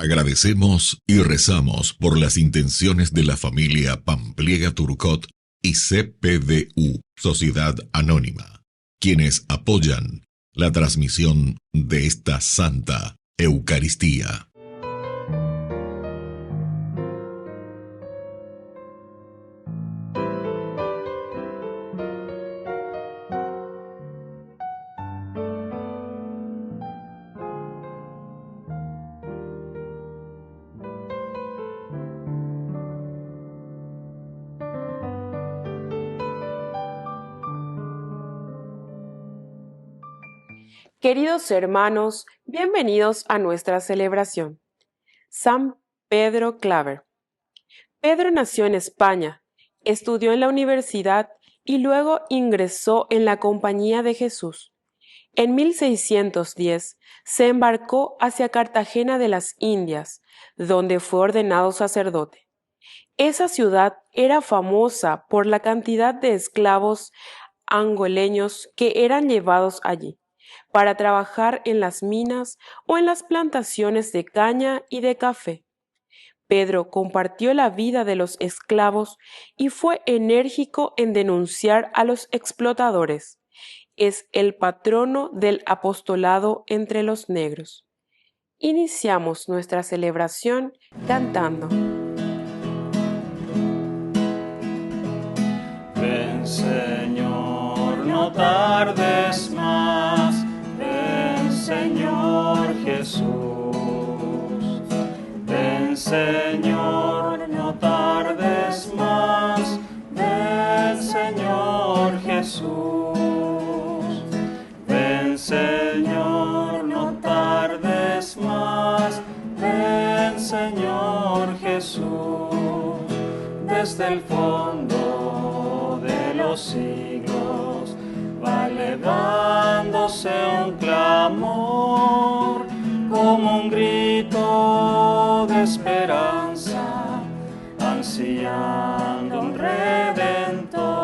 Agradecemos y rezamos por las intenciones de la familia Pampliega Turcot y CPDU, Sociedad Anónima, quienes apoyan la transmisión de esta Santa Eucaristía. Queridos hermanos, bienvenidos a nuestra celebración. San Pedro Claver. Pedro nació en España, estudió en la universidad y luego ingresó en la Compañía de Jesús. En 1610 se embarcó hacia Cartagena de las Indias, donde fue ordenado sacerdote. Esa ciudad era famosa por la cantidad de esclavos angoleños que eran llevados allí para trabajar en las minas o en las plantaciones de caña y de café. Pedro compartió la vida de los esclavos y fue enérgico en denunciar a los explotadores. Es el patrono del apostolado entre los negros. Iniciamos nuestra celebración cantando. Ven, Señor, no tardes más. Ven, Señor Jesús. Ven, Señor, no tardes más. Ven, Señor Jesús. Ven, Señor, no tardes más. Ven, Señor Jesús. Desde el fondo de los siglos va elevándose un clamor, como un grito de esperanza, ansiando un redentor,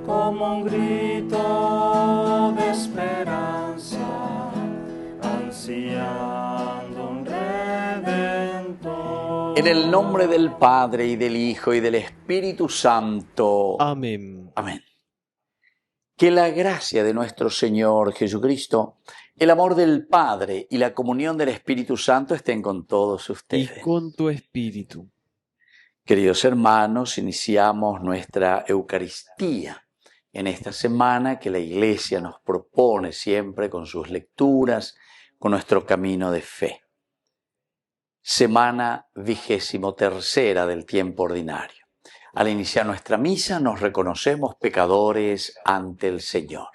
como un grito de esperanza, ansiando un redentor. En el nombre del Padre, y del Hijo, y del Espíritu Santo. Amén. Amén. Que la gracia de nuestro Señor Jesucristo, el amor del Padre y la comunión del Espíritu Santo estén con todos ustedes. Y con tu espíritu. Queridos hermanos, iniciamos nuestra Eucaristía en esta semana que la Iglesia nos propone siempre con sus lecturas, con nuestro camino de fe. Semana 23ª del tiempo ordinario. Al iniciar nuestra misa nos reconocemos pecadores ante el Señor.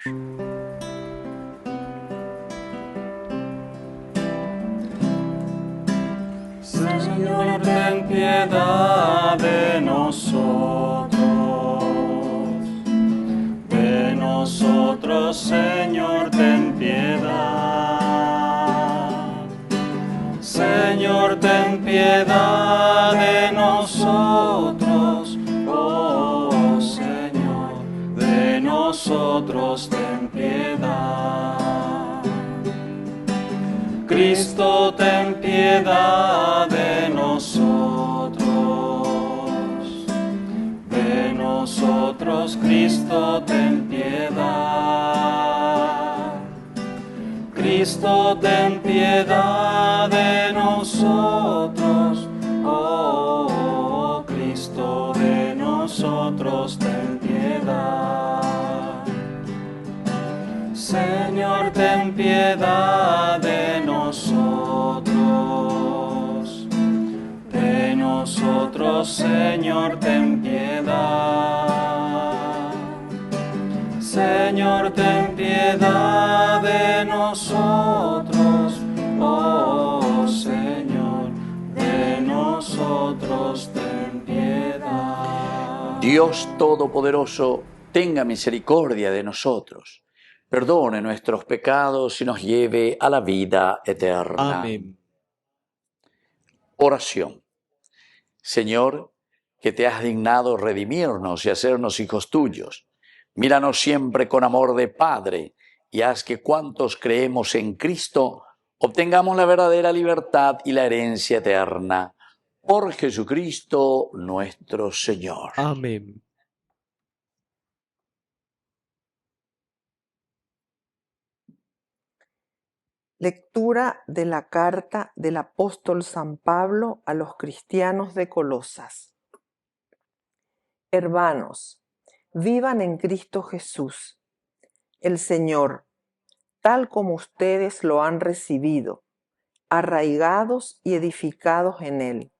Señor, ten piedad de nosotros. De nosotros, Señor, ten piedad. Señor, ten piedad de nosotros. Oh Señor, de nosotros ten piedad. Cristo, ten piedad de nosotros. De nosotros, Cristo, ten piedad. Cristo, ten piedad de nosotros. Oh Cristo, de nosotros ten piedad. Señor, ten piedad de nosotros. De nosotros, Señor, ten piedad. Señor, ten piedad de nosotros. Oh Señor, de nosotros ten piedad. Dios Todopoderoso, tenga misericordia de nosotros, perdone nuestros pecados y nos lleve a la vida eterna. Amén. Oración. Señor, que te has dignado redimirnos y hacernos hijos tuyos, míranos siempre con amor de Padre y haz que cuantos creemos en Cristo Obtengamos la verdadera libertad y la herencia eterna. Por Jesucristo nuestro Señor. Amén. Lectura de la carta del apóstol San Pablo a los cristianos de Colosas. Hermanos, vivan en Cristo Jesús, el Señor, tal como ustedes lo han recibido, arraigados y edificados en Él,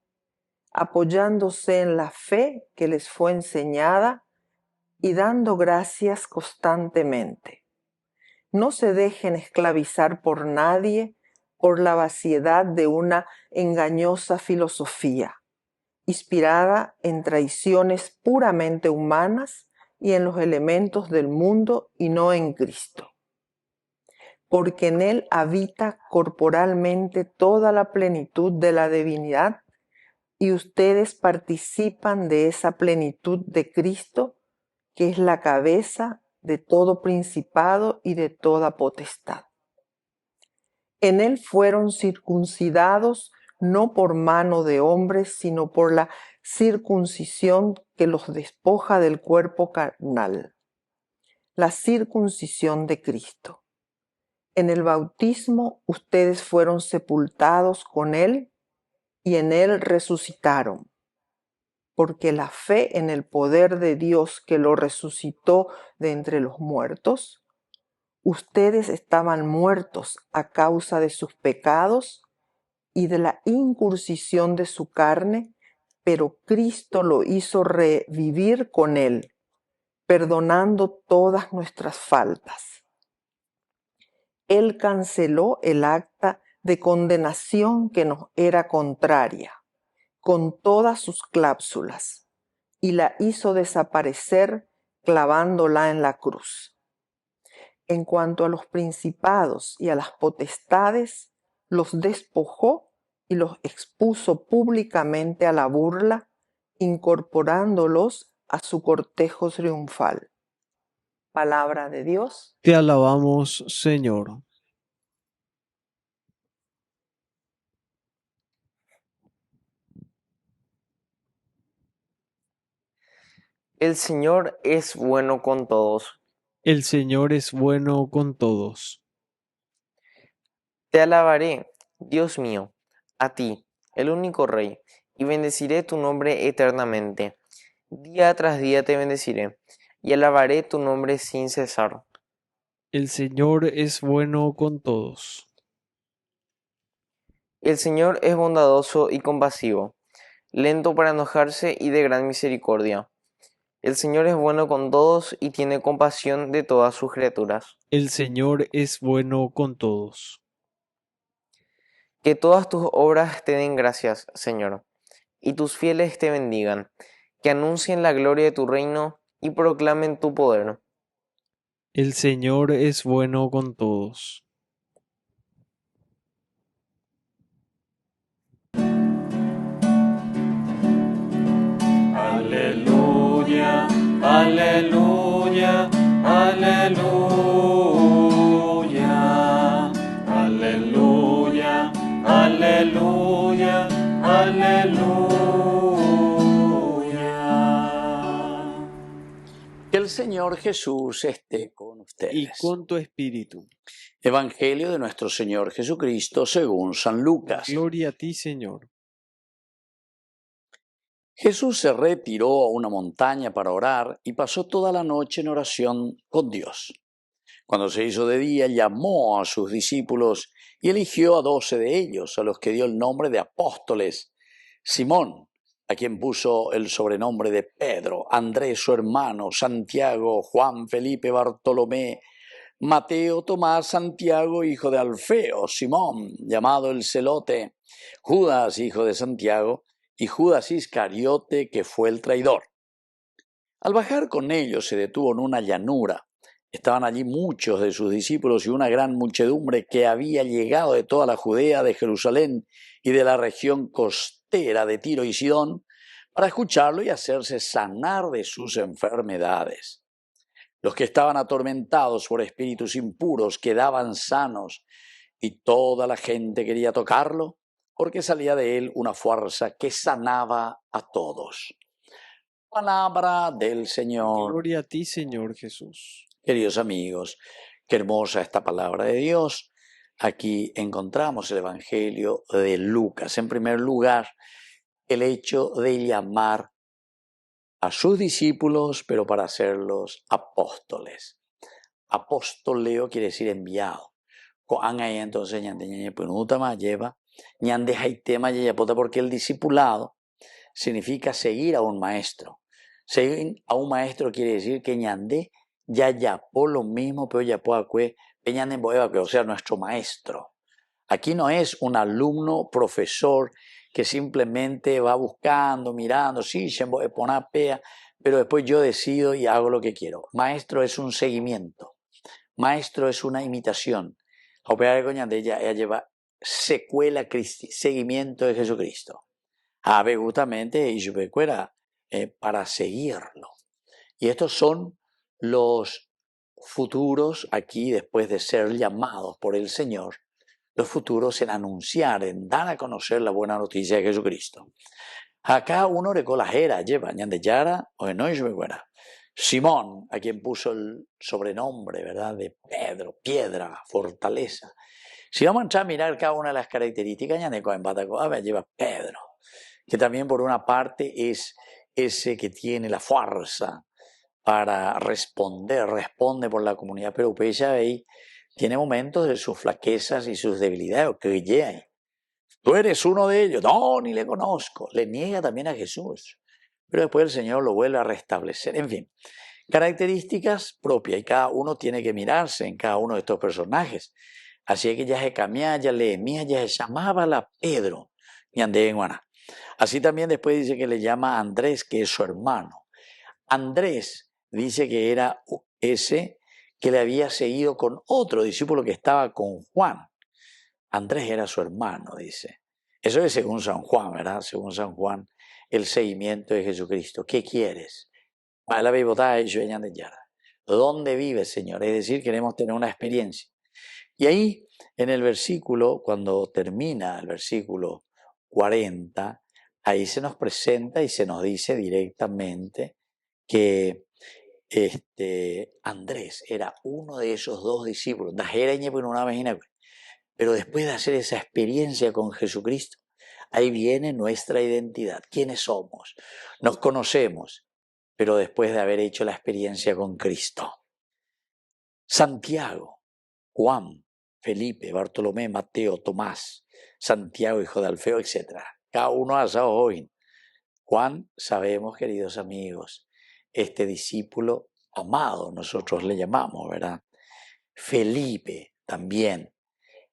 apoyándose en la fe que les fue enseñada y dando gracias constantemente. No se dejen esclavizar por nadie por la vaciedad de una engañosa filosofía, inspirada en tradiciones puramente humanas y en los elementos del mundo y no en Cristo. Porque en Él habita corporalmente toda la plenitud de la divinidad y ustedes participan de esa plenitud de Cristo, que es la cabeza de todo principado y de toda potestad. En Él fueron circuncidados no por mano de hombres, sino por la circuncisión que los despoja del cuerpo carnal, la circuncisión de Cristo. En el bautismo ustedes fueron sepultados con Él y en Él resucitaron, porque la fe en el poder de Dios que lo resucitó de entre los muertos, ustedes estaban muertos a causa de sus pecados y de la incircuncisión de su carne, pero Cristo lo hizo revivir con Él, perdonando todas nuestras faltas. Él canceló el acta de condenación que nos era contraria, con todas sus cláusulas, y la hizo desaparecer clavándola en la cruz. En cuanto a los principados y a las potestades, los despojó y los expuso públicamente a la burla, incorporándolos a su cortejo triunfal. Palabra de Dios. Te alabamos, Señor. El Señor es bueno con todos. El Señor es bueno con todos. Te alabaré, Dios mío, a ti, el único Rey, y bendeciré tu nombre eternamente. Día tras día te bendeciré, y alabaré tu nombre sin cesar. El Señor es bueno con todos. El Señor es bondadoso y compasivo, lento para enojarse y de gran misericordia. El Señor es bueno con todos y tiene compasión de todas sus criaturas. El Señor es bueno con todos. Que todas tus obras te den gracias, Señor, y tus fieles te bendigan, que anuncien la gloria de tu reino y proclamen tu poder. El Señor es bueno con todos. Aleluya, aleluya, aleluya, aleluya, aleluya, aleluya. Que el Señor Jesús esté con Y ustedes. con tu espíritu. Evangelio de nuestro Señor Jesucristo según San Lucas. Gloria a ti, Señor. Jesús se retiró a una montaña para orar y pasó toda la noche en oración con Dios. Cuando se hizo de día, llamó a sus discípulos y eligió a 12 de ellos, a los que dio el nombre de apóstoles: Simón, a quien puso el sobrenombre de Pedro; Andrés su hermano; Santiago; Juan, Felipe, Bartolomé; Mateo, Tomás; Santiago, hijo de Alfeo; Simón, llamado el Celote; Judas, hijo de Santiago; y Judas Iscariote, que fue el traidor. Al bajar con ellos se detuvo en una llanura. Estaban allí muchos de sus discípulos y una gran muchedumbre que había llegado de toda la Judea, de Jerusalén y de la región costera de Tiro y Sidón para escucharlo y hacerse sanar de sus enfermedades. Los que estaban atormentados por espíritus impuros quedaban sanos, y toda la gente quería tocarlo porque salía de él una fuerza que sanaba a todos. Palabra del Señor. Gloria a ti, Señor Jesús. Queridos amigos, qué hermosa esta palabra de Dios. Aquí encontramos el Evangelio de Lucas. En primer lugar, el hecho de llamar a sus discípulos, pero para hacerlos apóstoles. Apostoleo quiere decir enviado. Entonces, lleva, porque el discipulado significa seguir a un maestro. Seguir a un maestro quiere decir que ñande ya por lo mismo, pero ya o sea, nuestro maestro. Aquí no es un alumno, profesor, que simplemente va buscando, mirando, sí, pero después yo decido y hago lo que quiero. Maestro es un seguimiento. Maestro es una imitación. Operar con ñande ella lleva secuela Cristi, seguimiento de Jesucristo. Justamente y para seguirlo. Y estos son los futuros aquí, después de ser llamados por el Señor, los futuros en anunciar, en dar a conocer la buena noticia de Jesucristo. Acá uno recolajera lleva ñande yara o no Simón, a quien puso el sobrenombre, ¿verdad?, de Pedro, piedra, fortaleza. Si vamos a entrar a mirar cada una de las características, ñande lleva Pedro, que también por una parte es ese que tiene la fuerza para responder, responde por la comunidad, pero ella ahí tiene momentos de sus flaquezas y sus debilidades, que ya tú eres uno de ellos, no, ni le conozco, le niega también a Jesús, pero después el Señor lo vuelve a restablecer, en fin, características propias, y cada uno tiene que mirarse en cada uno de estos personajes, así que ya se cambiaba, ya le mía, ya se llamaba la Pedro, y andé en Guaná. Así también después dice que le llama a Andrés, que es su hermano. Andrés dice que era ese que le había seguido con otro discípulo que estaba con Juan. Andrés era su hermano, dice. Eso es según San Juan, ¿verdad? Según San Juan, el seguimiento de Jesucristo. ¿Qué quieres? ¿Dónde vives, Señor? Es decir, queremos tener una experiencia. Y ahí, en el versículo, cuando termina el versículo 40, ahí se nos presenta y se nos dice directamente que Andrés era uno de esos dos discípulos, pero después de hacer esa experiencia con Jesucristo, ahí viene nuestra identidad. ¿Quiénes somos? Nos conocemos, pero después de haber hecho la experiencia con Cristo. Santiago, Juan, Felipe, Bartolomé, Mateo, Tomás, Santiago, hijo de Alfeo, etc. Cada uno ha asado hoy. Juan, sabemos, queridos amigos, este discípulo amado, nosotros le llamamos, ¿verdad? Felipe también,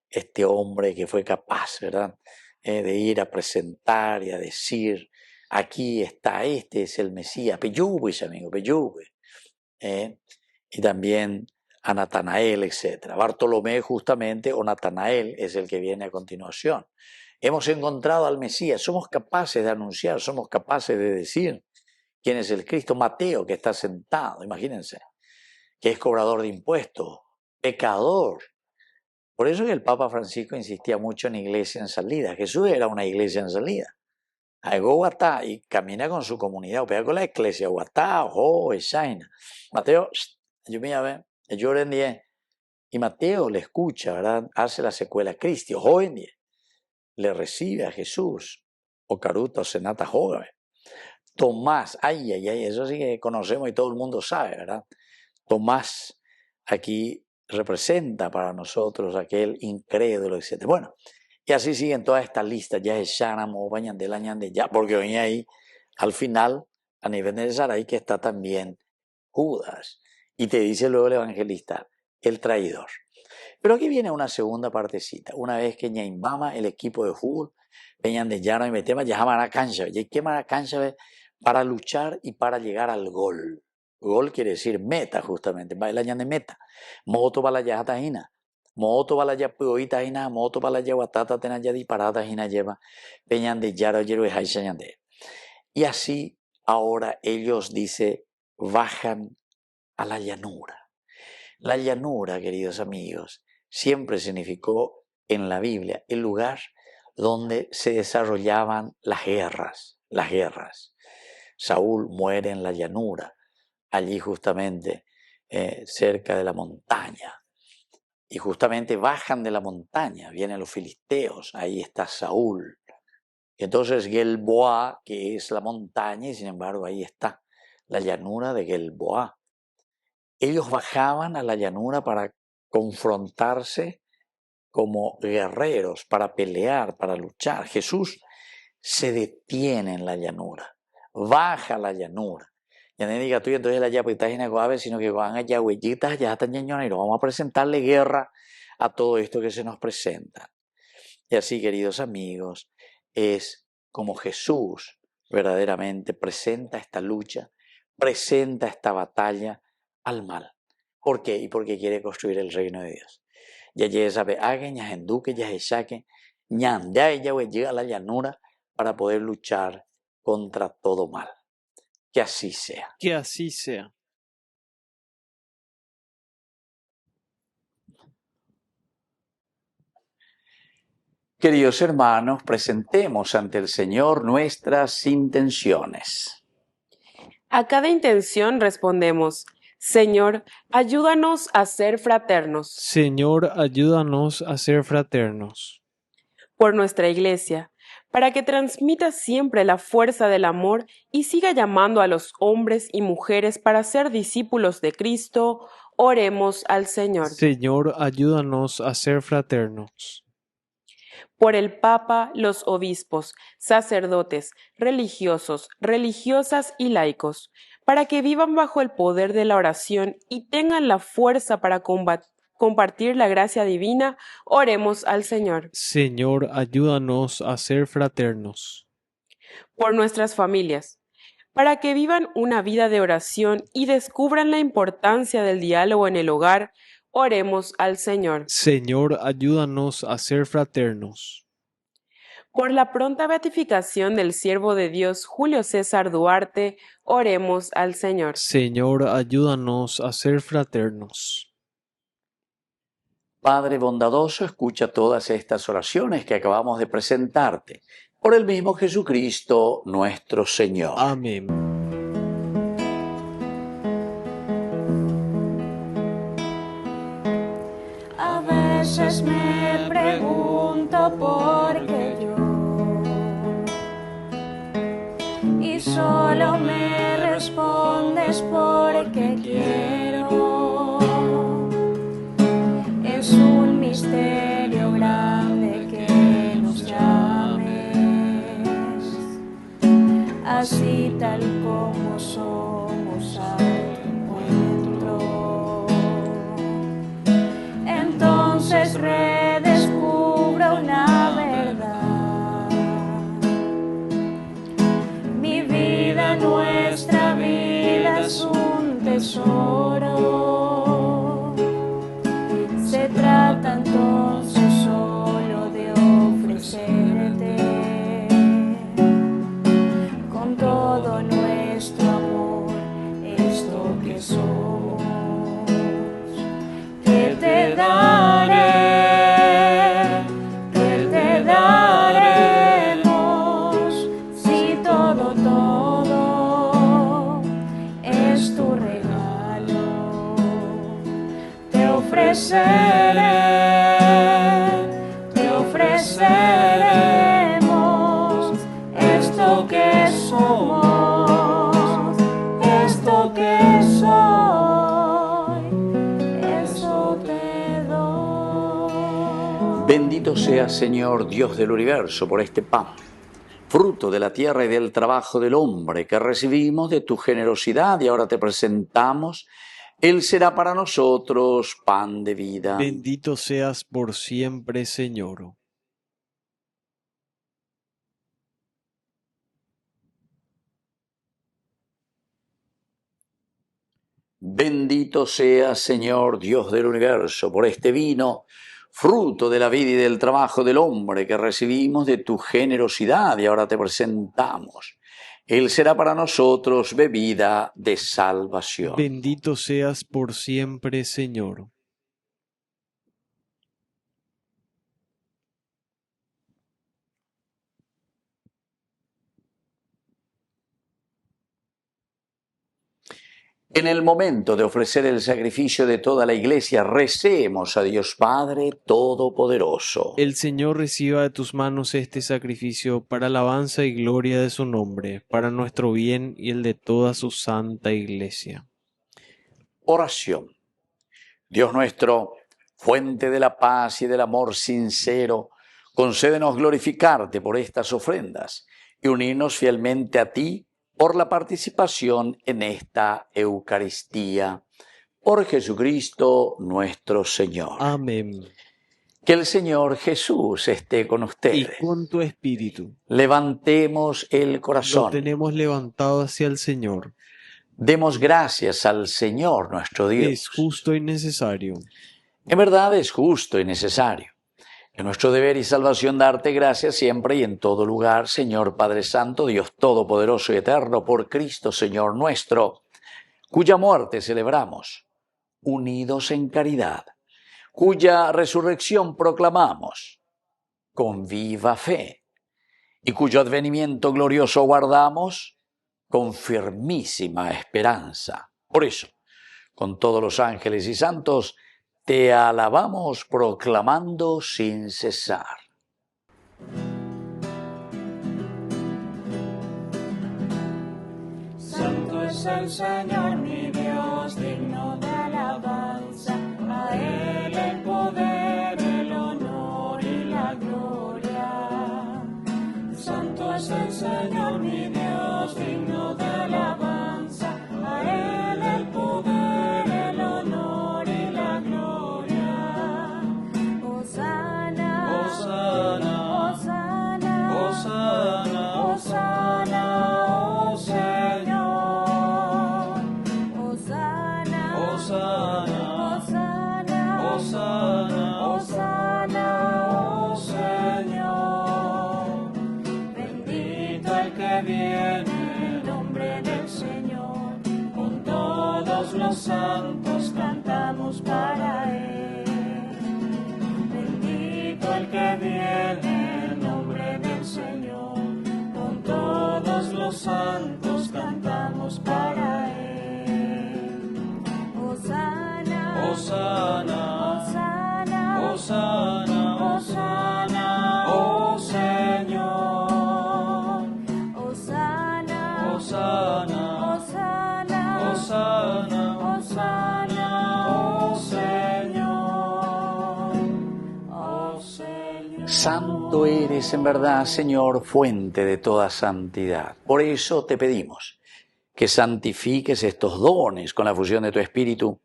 este hombre que fue capaz, ¿verdad?, de ir a presentar y a decir, aquí está, este es el Mesías, Peyúgues, amigo, Peyúgues. Y también a Natanael, etc. Bartolomé justamente, o Natanael, es el que viene a continuación. Hemos encontrado al Mesías, somos capaces de anunciar, somos capaces de decir quién es el Cristo. Mateo, que está sentado, imagínense, que es cobrador de impuestos, pecador. Por eso que el Papa Francisco insistía mucho en iglesia en salida. Jesús era una iglesia en salida. Algo guatá y camina con su comunidad, o pega con la iglesia, guatá, ojo, esaina. Mateo, yo me llamo, yo en día, y Mateo le escucha, ¿verdad? Hace la secuela Cristo, joven día. Le recibe a Jesús, o Caruta, o Senata, joven. Tomás, ay, eso sí que conocemos y todo el mundo sabe, ¿verdad? Tomás aquí representa para nosotros aquel incrédulo, etc. Bueno, y así siguen todas estas listas, ya es Shánamo, Bañandela, Ñande, ya, porque hoy ahí, al final, a nivel de Saray, que está también Judas. Y te dice luego el evangelista, el traidor. Pero aquí viene una segunda partecita. Una vez que Ñaimbama, el equipo de fútbol, venían de llano y metema, ya a la cancha, ya que la cancha para luchar y para llegar al gol. Gol quiere decir meta, justamente. Bailan de meta. Moto para la yatajina. Moto para la yapuitajina. Moto para la yaguatata tena ya disparada jina lleva. Peñan de yaro yero y y así ahora ellos, dice, bajan a la llanura. La llanura, queridos amigos, siempre significó en la Biblia el lugar donde se desarrollaban las guerras. Saúl muere en la llanura, allí justamente cerca de la montaña. Y justamente bajan de la montaña, vienen los filisteos, ahí está Saúl. Y entonces Gilboa, que es la montaña, y sin embargo ahí está la llanura de Gilboa. Ellos bajaban a la llanura para confrontarse como guerreros, para pelear, para luchar. Jesús se detiene en la llanura, baja a la llanura. Ya no diga tú, entonces la yapita es guave, sino que van allá huellitas, ya están ñañones, y vamos a presentarle guerra a todo esto que se nos presenta. Y así, queridos amigos, es como Jesús verdaderamente presenta esta lucha, presenta esta batalla al mal. ¿Por qué? Y porque quiere construir el reino de Dios. Ya ya sabe, hagan ya enduque, ya saque, ñan, ya ella llega a la llanura para poder luchar contra todo mal. Que así sea. Que así sea. Queridos hermanos, presentemos ante el Señor nuestras intenciones. A cada intención respondemos: Señor, ayúdanos a ser fraternos. Señor, ayúdanos a ser fraternos. Por nuestra Iglesia, para que transmita siempre la fuerza del amor y siga llamando a los hombres y mujeres para ser discípulos de Cristo, oremos al Señor. Señor, ayúdanos a ser fraternos. Por el Papa, los obispos, sacerdotes, religiosos, religiosas y laicos, para que vivan bajo el poder de la oración y tengan la fuerza para compartir la gracia divina, oremos al Señor. Señor, ayúdanos a ser fraternos. Por nuestras familias, para que vivan una vida de oración y descubran la importancia del diálogo en el hogar, oremos al Señor. Señor, ayúdanos a ser fraternos. Por la pronta beatificación del siervo de Dios Julio César Duarte, oremos al Señor. Señor, ayúdanos a ser fraternos. Padre bondadoso, escucha todas estas oraciones que acabamos de presentarte. Por el mismo Jesucristo nuestro Señor. Amén. A veces me pregunto por qué yo, y solo me respondes porque quiero. Es un misterio grande que nos llames, así tal como somos a tu encuentro. Entonces redescubro una verdad. Mi vida, nuestra vida es un tesoro. Se trata entonces solo de ofrecerte con todo nuestro amor esto que somos. Que te daremos, si todo es tu regalo. Te ofreceremos esto que somos, esto que soy, eso te doy. Bendito sea, Señor, Dios del universo, por este pan, fruto de la tierra y del trabajo del hombre que recibimos de tu generosidad y ahora te presentamos. Él será para nosotros pan de vida. Bendito seas por siempre, Señor. Bendito sea, Señor, Dios del universo, por este vino, fruto de la vida y del trabajo del hombre que recibimos de tu generosidad y ahora te presentamos. Él será para nosotros bebida de salvación. Bendito seas por siempre, Señor. En el momento de ofrecer el sacrificio de toda la iglesia, recemos a Dios Padre Todopoderoso. El Señor reciba de tus manos este sacrificio para alabanza y gloria de su nombre, para nuestro bien y el de toda su santa iglesia. Oración. Dios nuestro, fuente de la paz y del amor sincero, concédenos glorificarte por estas ofrendas y unirnos fielmente a ti por la participación en esta Eucaristía. Por Jesucristo nuestro Señor. Amén. Que el Señor Jesús esté con Y ustedes. con tu espíritu. Levantemos el Lo corazón. tenemos levantado hacia el Señor. Demos gracias al Señor nuestro Dios. Es justo y necesario. En verdad es justo y necesario. Es nuestro deber y salvación darte gracias siempre y en todo lugar, Señor Padre Santo, Dios Todopoderoso y Eterno, por Cristo, Señor nuestro, cuya muerte celebramos, unidos en caridad, cuya resurrección proclamamos, con viva fe, y cuyo advenimiento glorioso guardamos, con firmísima esperanza. Por eso, con todos los ángeles y santos, te alabamos proclamando sin cesar. Santo es el Señor mi Dios, digno de alabanza. A Él el poder, el honor y la gloria. Santo es el Señor mi Dios, digno de alabanza. A Él el poder, el honor y la gloria. Hosana, Hosana, Hosana, Hosana, Hosana, oh Señor. Hosana, Hosana, Hosana, Hosana, Hosana, oh Señor. Bendito el que viene en el nombre del Señor. Con todos los santos cantamos para Él. Bendito el que viene en nombre del Señor. Con todos los santos cantamos para Él. Hosana, Hosana, Hosana, Hosana, Hosana, oh Señor. Hosana, Hosana, Hosana, Hosana, Hosana, oh Señor. Oh Señor. Santo eres en verdad, Señor, fuente de toda santidad. Por eso te pedimos que santifiques estos dones con la fusión de tu Espíritu,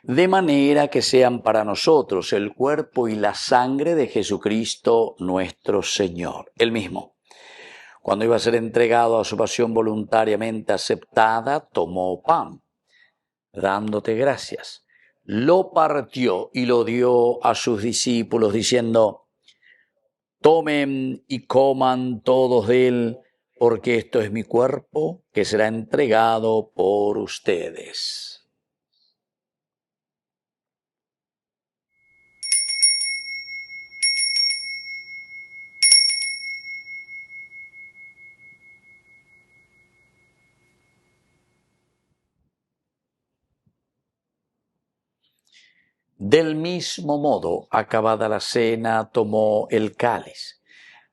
de manera que sean para nosotros el cuerpo y la sangre de Jesucristo nuestro Señor. Él mismo, cuando iba a ser entregado a su pasión voluntariamente aceptada, tomó pan, dándote gracias, lo partió y lo dio a sus discípulos, diciendo: tomen y coman todos de él, porque esto es mi cuerpo que será entregado por ustedes. Del mismo modo, acabada la cena, tomó el cáliz.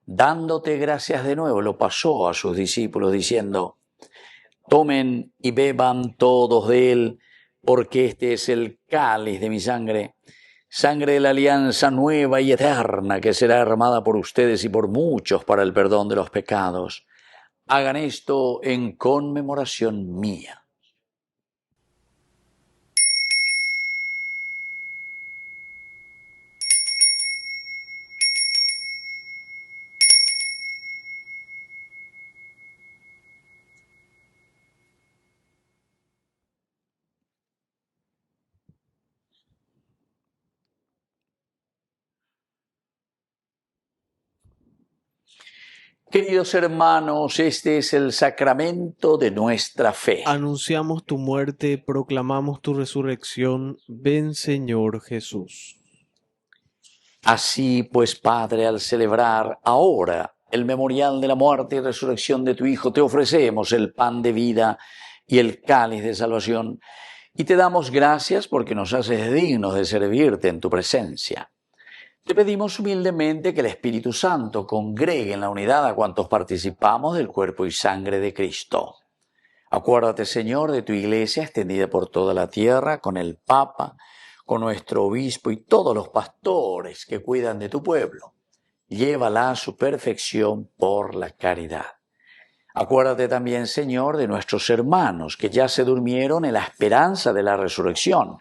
Dándote gracias de nuevo, lo pasó a sus discípulos diciendo: tomen y beban todos de él, porque este es el cáliz de mi sangre, sangre de la alianza nueva y eterna que será derramada por ustedes y por muchos para el perdón de los pecados. Hagan esto en conmemoración mía. Queridos hermanos, este es el sacramento de nuestra fe. Anunciamos tu muerte, proclamamos tu resurrección. Ven, Señor Jesús. Así pues, Padre, al celebrar ahora el memorial de la muerte y resurrección de tu Hijo, te ofrecemos el pan de vida y el cáliz de salvación, y te damos gracias porque nos haces dignos de servirte en tu presencia. Te pedimos humildemente que el Espíritu Santo congregue en la unidad a cuantos participamos del cuerpo y sangre de Cristo. Acuérdate, Señor, de tu iglesia extendida por toda la tierra, con el Papa, con nuestro obispo y todos los pastores que cuidan de tu pueblo. Llévala a su perfección por la caridad. Acuérdate también, Señor, de nuestros hermanos que ya se durmieron en la esperanza de la resurrección.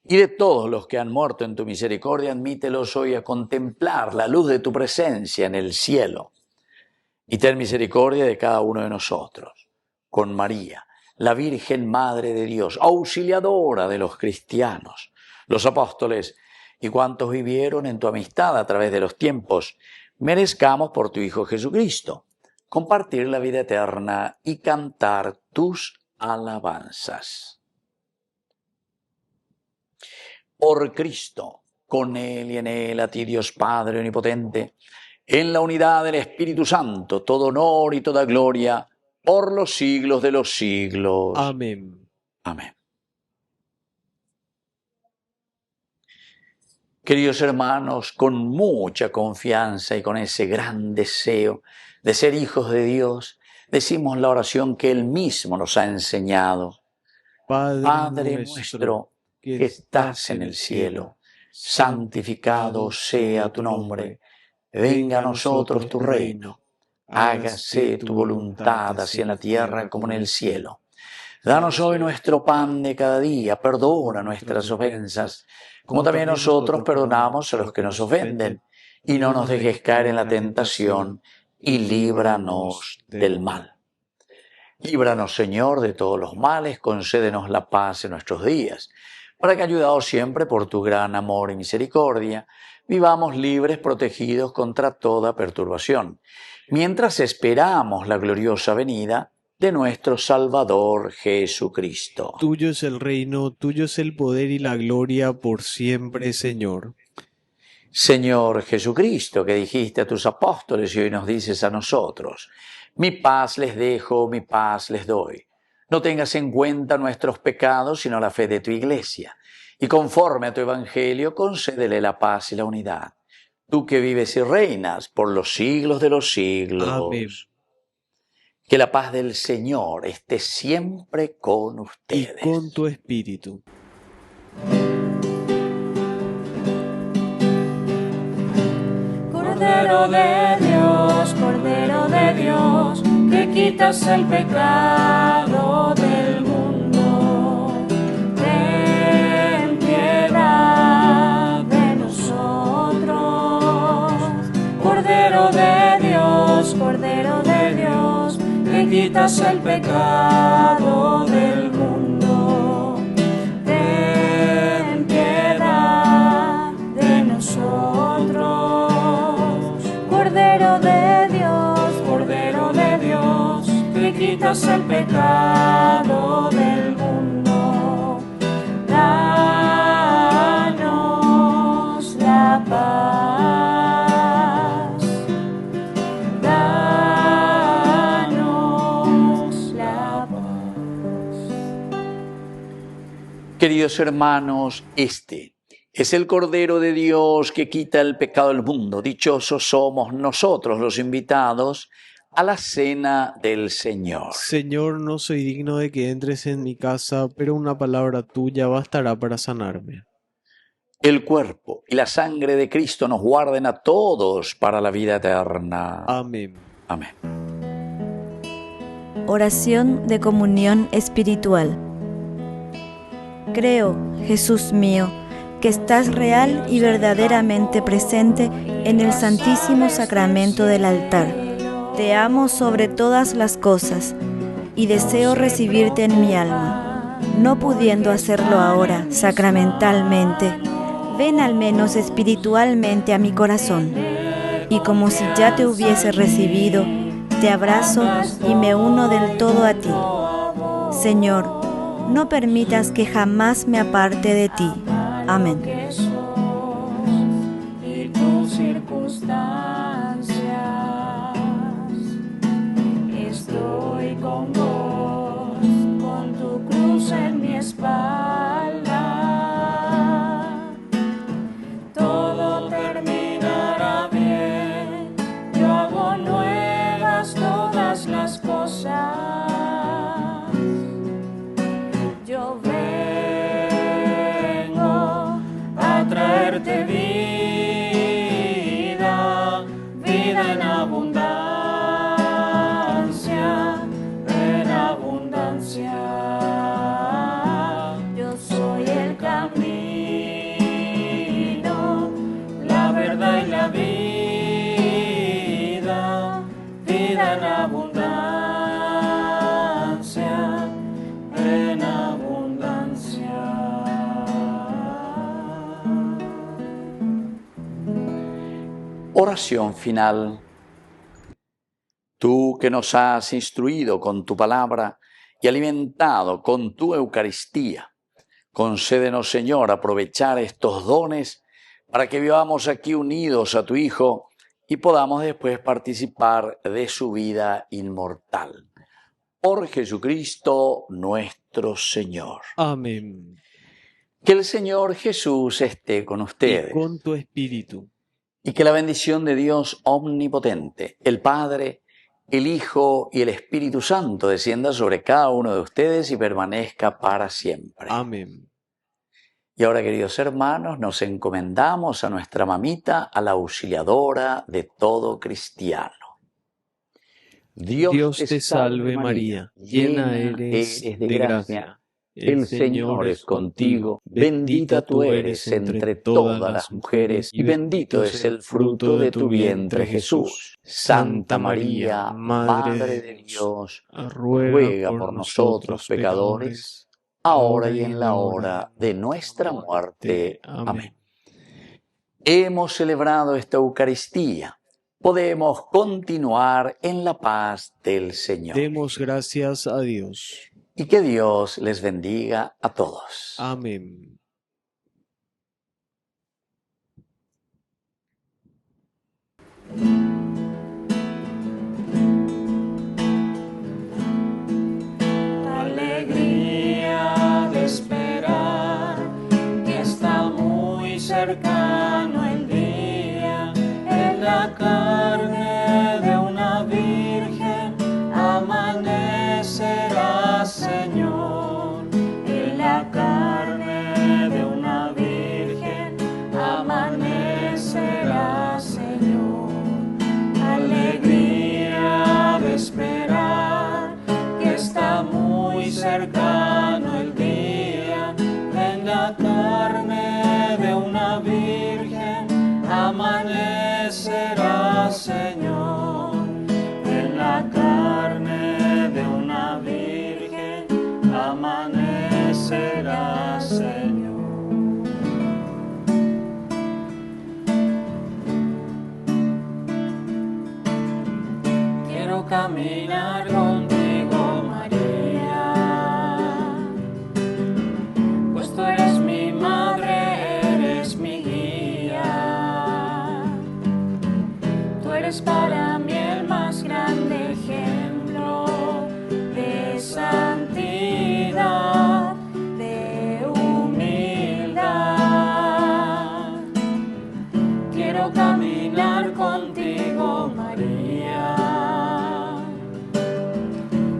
Y de todos los que han muerto en tu misericordia, admítelos hoy a contemplar la luz de tu presencia en el cielo. Y ten misericordia de cada uno de nosotros. Con María, la Virgen Madre de Dios, auxiliadora de los cristianos, los apóstoles y cuantos vivieron en tu amistad a través de los tiempos, merezcamos por tu Hijo Jesucristo compartir la vida eterna y cantar tus alabanzas. Por Cristo, con Él y en Él, a ti Dios Padre Omnipotente, en la unidad del Espíritu Santo, todo honor y toda gloria, por los siglos de los siglos. Amén. Amén. Queridos hermanos, con mucha confianza y con ese gran deseo de ser hijos de Dios, decimos la oración que Él mismo nos ha enseñado. Padre nuestro, que estás en el cielo, santificado sea tu nombre. Venga a nosotros tu reino. Hágase tu voluntad así en la tierra como en el cielo. Danos hoy nuestro pan de cada día. Perdona nuestras ofensas, como también nosotros perdonamos a los que nos ofenden. Y no nos dejes caer en la tentación, y líbranos del mal. Líbranos, Señor, de todos los males. Concédenos la paz en nuestros días, para que, ayudados siempre por tu gran amor y misericordia, vivamos libres, protegidos contra toda perturbación, mientras esperamos la gloriosa venida de nuestro Salvador Jesucristo. Tuyo es el reino, tuyo es el poder y la gloria por siempre, Señor. Señor Jesucristo, que dijiste a tus apóstoles y hoy nos dices a nosotros, mi paz les dejo, mi paz les doy. No tengas en cuenta nuestros pecados, sino la fe de tu iglesia. Y conforme a tu evangelio, concédele la paz y la unidad. Tú que vives y reinas por los siglos de los siglos. Amén. Que la paz del Señor esté siempre con ustedes. Y con tu espíritu. Cordero de Dios, que quitas el pecado del mundo, ten piedad de nosotros. Cordero de Dios, que quitas el pecado del mundo, ten piedad de nosotros. Cordero de Dios, que quitas el pecado del mundo, danos la paz, danos la paz. Queridos hermanos, este es el Cordero de Dios que quita el pecado del mundo. Dichosos somos nosotros los invitados a la cena del Señor. Señor, no soy digno de que entres en mi casa, pero una palabra tuya bastará para sanarme. El cuerpo y la sangre de Cristo nos guarden a todos para la vida eterna. Amén. Amén. Oración de comunión espiritual. Creo, Jesús mío, que estás real y verdaderamente presente en el Santísimo Sacramento del altar. Te amo sobre todas las cosas y deseo recibirte en mi alma. No pudiendo hacerlo ahora sacramentalmente, ven al menos espiritualmente a mi corazón. Y como si ya te hubiese recibido, te abrazo y me uno del todo a ti. Señor, no permitas que jamás me aparte de ti. Amén. Y tus circunstancias, estoy con vos, con Oración final. Tú que nos has instruido con tu palabra y alimentado con tu Eucaristía, concédenos, Señor, aprovechar estos dones para que vivamos aquí unidos a tu Hijo y podamos después participar de su vida inmortal. Por Jesucristo nuestro Señor. Amén. Que el Señor Jesús esté con ustedes. Y con tu espíritu. Y que la bendición de Dios omnipotente, el Padre, el Hijo y el Espíritu Santo descienda sobre cada uno de ustedes y permanezca para siempre. Amén. Y ahora, queridos hermanos, nos encomendamos a nuestra mamita, a la auxiliadora de todo cristiano. Dios te salve María, llena eres de gracia. El Señor es contigo, bendita tú eres entre todas las mujeres, y bendito es el fruto de tu vientre Jesús. Santa María, Madre de Dios, ruega por nosotros pecadores, ahora y en la hora de nuestra muerte. Amén. Hemos celebrado esta Eucaristía. Podemos continuar en la paz del Señor. Demos gracias a Dios. Y que Dios les bendiga a todos. Amén. Alegría de esperar que está muy cercano el día, en la carne de una virgen amanecerá, Señor. En la carne de una virgen amanecerá, Señor. Alegría de esperar que está muy cercano el día, en la carne de una virgen amanecerá, Señor. En la carne de una virgen amanecerá, Señor. Quiero caminar contigo, María, pues tú eres mi madre, eres mi guía. Tú eres para mí el más grande ejemplo de santidad, de humildad. Quiero caminar contigo, María,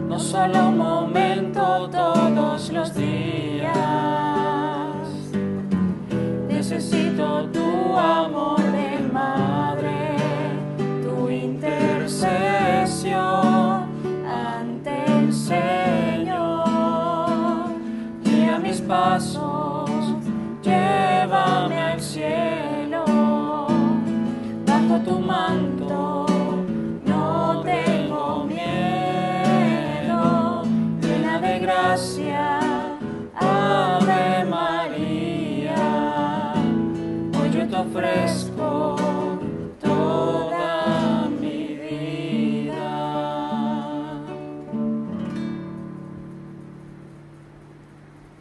no solo un momento, todos los días. Necesito tu amor de madre, tu intercesión ante el Señor. Guía mis pasos, llévame al cielo, bajo tu manto no tengo miedo. Llena de gracia, Ave María, hoy yo te ofrezco